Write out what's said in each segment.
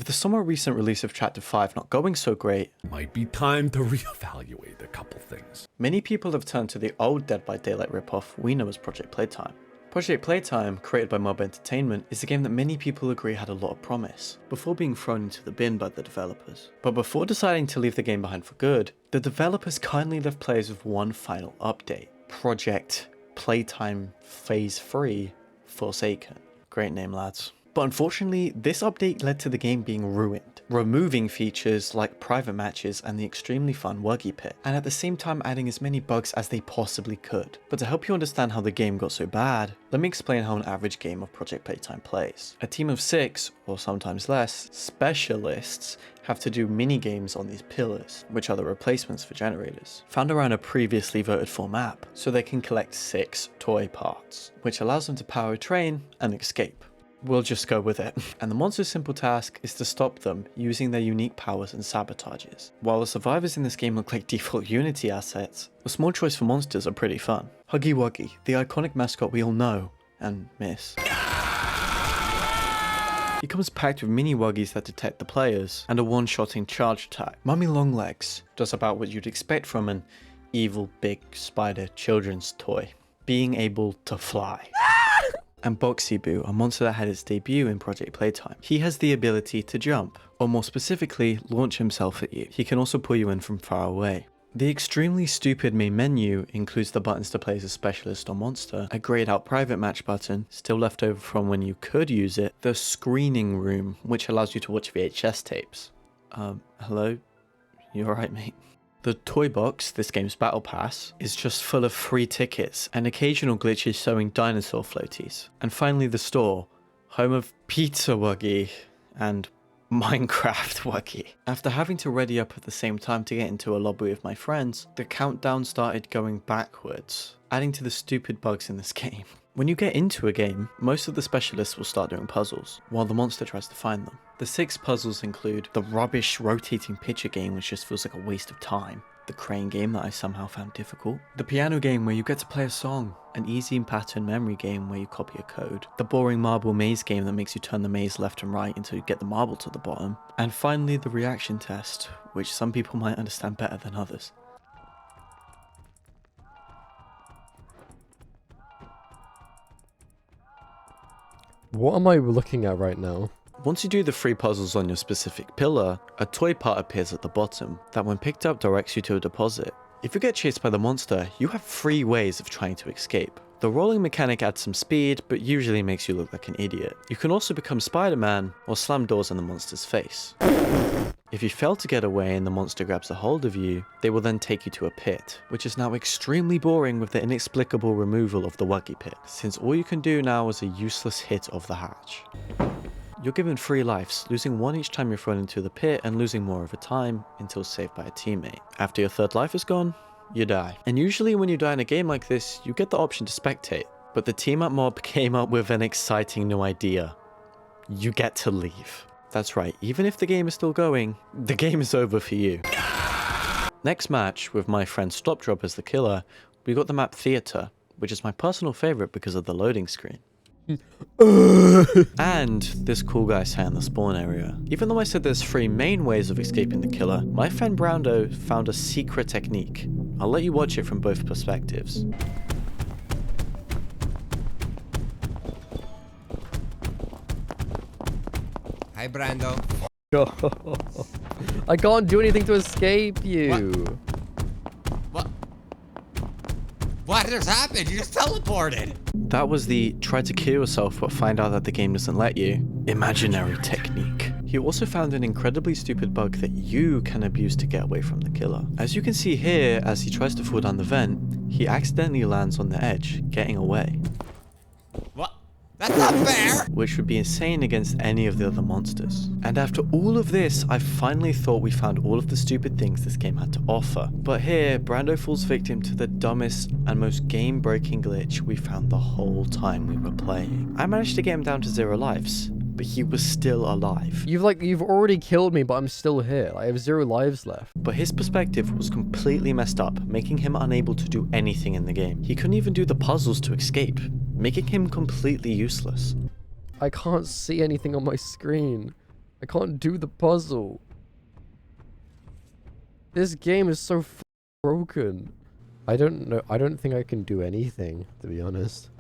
With the somewhat recent release of Chapter 5 not going so great, might be time to reevaluate a couple things. Many people have turned to the old Dead by Daylight ripoff we know as Project Playtime. Project Playtime, created by Mob Entertainment, is a game that many people agree had a lot of promise, before being thrown into the bin by the developers. But before deciding to leave the game behind for good, the developers kindly left players with one final update: Project Playtime Phase 3 Forsaken. Great name, lads. But unfortunately, this update led to the game being ruined, removing features like private matches and the extremely fun Wuggy Pit, and at the same time adding as many bugs as they possibly could. But to help you understand how the game got so bad, let me explain how an average game of Project Playtime plays. A team of 6, or sometimes less, specialists have to do mini-games on these pillars, which are the replacements for generators, found around a previously voted for map, so they can collect 6 toy parts, which allows them to power a train and escape. We'll just go with it. And the monster's simple task is to stop them using their unique powers and sabotages. While the survivors in this game look like default Unity assets, a small choice for monsters are pretty fun. Huggy Wuggy, the iconic mascot we all know and miss. He comes packed with mini Wuggies that detect the players, and a one-shotting charge attack. Mummy Longlegs does about what you'd expect from an evil big spider children's toy: being able to fly. And Boxy Boo, a monster that had its debut in Project Playtime. He has the ability to jump, or more specifically, launch himself at you. He can also pull you in from far away. The extremely stupid main menu includes the buttons to play as a specialist or monster, a grayed out private match button, still left over from when you could use it, the screening room, which allows you to watch VHS tapes. Hello? You alright, mate? The toy box, this game's battle pass, is just full of free tickets and occasional glitches showing dinosaur floaties. And finally the store, home of Pizza Wuggy and Minecraft Wuggy. After having to ready up at the same time to get into a lobby with my friends, the countdown started going backwards, adding to the stupid bugs in this game. When you get into a game, most of the specialists will start doing puzzles, while the monster tries to find them. The 6 puzzles include the rubbish rotating picture game, which just feels like a waste of time, the crane game that I somehow found difficult, the piano game where you get to play a song, an easy pattern memory game where you copy a code, the boring marble maze game that makes you turn the maze left and right until you get the marble to the bottom, and finally the reaction test, which some people might understand better than others. What am I looking at right now? Once you do the 3 puzzles on your specific pillar, a toy part appears at the bottom that when picked up directs you to a deposit. If you get chased by the monster, you have 3 ways of trying to escape. The rolling mechanic adds some speed, but usually makes you look like an idiot. You can also become Spider-Man or slam doors in the monster's face. If you fail to get away and the monster grabs a hold of you, they will then take you to a pit, which is now extremely boring with the inexplicable removal of the Wuggy Pit, since all you can do now is a useless hit of the hatch. You're given 3 lives, losing 1 each time you're thrown into the pit and losing more over time until saved by a teammate. After your 3rd life is gone, you die. And usually when you die in a game like this, you get the option to spectate, but the team at Mob came up with an exciting new idea. You get to leave. That's right, even if the game is still going, the game is over for you. Next match, with my friend Stopdrop as the killer, we got the map Theatre, which is my personal favourite because of the loading screen. And this cool guy sat in the spawn area. Even though I said there's 3 main ways of escaping the killer, my friend Browndo found a secret technique. I'll let you watch it from both perspectives. Hi, Brando. I can't do anything to escape you. What? What just happened? You just teleported. That was the try to kill yourself but find out that the game doesn't let you imaginary technique. He also found an incredibly stupid bug that you can abuse to get away from the killer. As you can see here, as he tries to fall down the vent, he accidentally lands on the edge, getting away. What? That's not fair! Which would be insane against any of the other monsters. And after all of this, I finally thought we found all of the stupid things this game had to offer. But here, Brando falls victim to the dumbest and most game-breaking glitch we found the whole time we were playing. I managed to get him down to 0 lives, but he was still alive. You've already killed me, but I'm still here. I have 0 lives left. But his perspective was completely messed up, making him unable to do anything in the game. He couldn't even do the puzzles to escape, making him completely useless. I can't see anything on my screen. I can't do the puzzle. This game is so broken. I don't know. I don't think I can do anything, to be honest.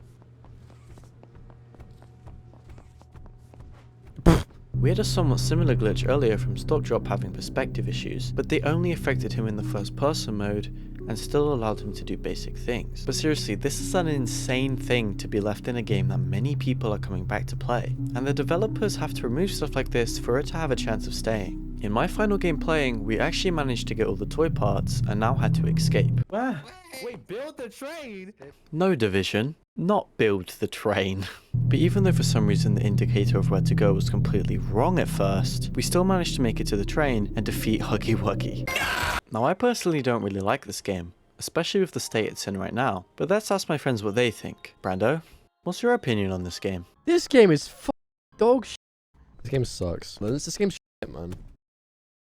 We had a somewhat similar glitch earlier from Stop Drop having perspective issues, but they only affected him in the first person mode and still allowed him to do basic things. But seriously, this is an insane thing to be left in a game that many people are coming back to play, and the developers have to remove stuff like this for it to have a chance of staying. In my final game playing, we actually managed to get all the toy parts and now had to escape. Wait, build the train? No, Division, not build the train. But even though for some reason the indicator of where to go was completely wrong at first, we still managed to make it to the train and defeat Huggy Wuggy. Now I personally don't really like this game, especially with the state it's in right now, but let's ask my friends what they think. Brando, what's your opinion on this game? This game is dog shit. This game sucks. This game's shit, man.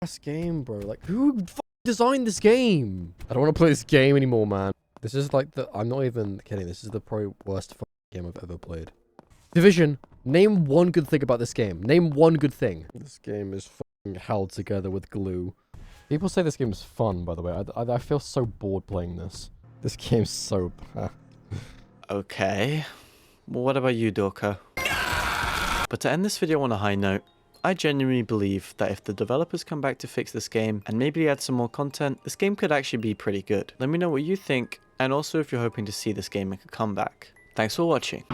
This game, bro. Like, who designed this game? I don't want to play this game anymore, man. This is like I'm not even kidding. This is the probably worst game I've ever played. Division, name one good thing about this game. Name one good thing. This game is held together with glue. People say this game is fun, by the way. I feel so bored playing this. This game's so bad. Okay. Well, what about you, Dorko? But to end this video on a high note, I genuinely believe that if the developers come back to fix this game and maybe add some more content, this game could actually be pretty good. Let me know what you think, and also if you're hoping to see this game make a comeback. Thanks for watching.